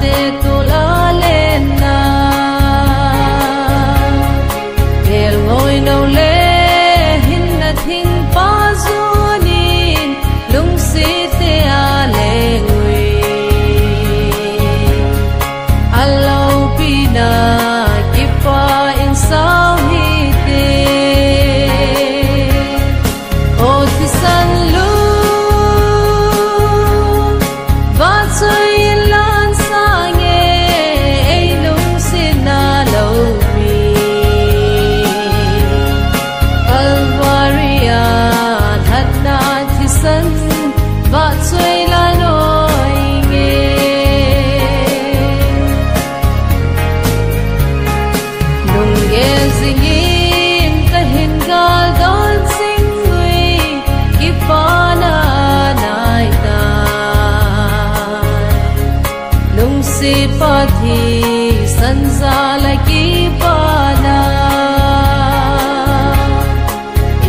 te tu la lên na bel ngồi nâu le hin na thing pa zunin lung si te a le ngui alau pina kipa in sao hi te o ti san lu va chơi lan sa nghe ai lung sin na lâu mi alvaria thật na ti san va chơi la noi nghe lung nghe zingin ta hin gal don sing ngui kipana nai ta lung si pa thi san za la kipana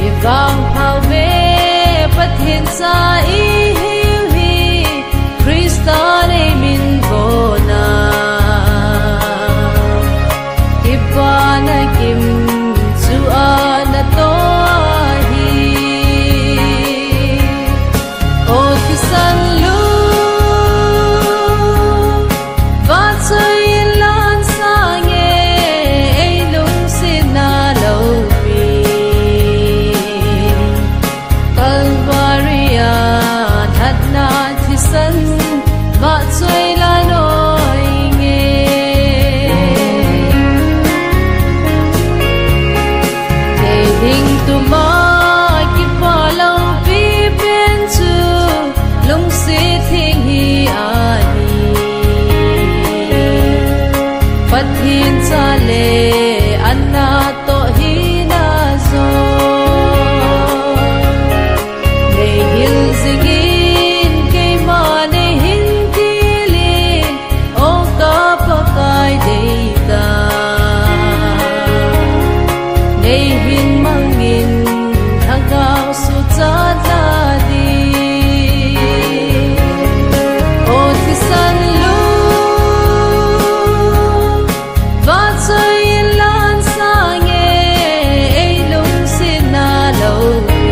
ivang phao ve pathin sa i hiu hi Krista ne min bona kipana kim chu ana to hi o ti san lu va chơi lan sa nghe ai lung sin na lâu vi Calvaria thật na ti san va chơi la noi nghe để ding tu ma ki pa lâu vi bên chu lung si thing hi a hi pathin cha le anna to hi na zo ne hil zingin ke ma ne hin kilin o ka pa kai dei ta ne hin mangin thangao su cha la di o ti san lu va chơi lan sa nghe ai lung sin na lâu vi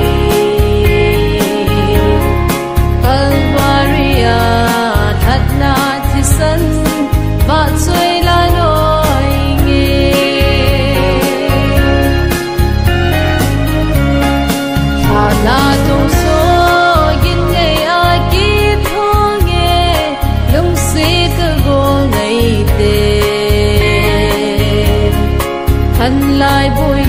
Calvaria thật na ti san va chơi la noi nghe ha na tung so yin ngày a ki tho nghe lung si cơ go ngày te thân lai bôi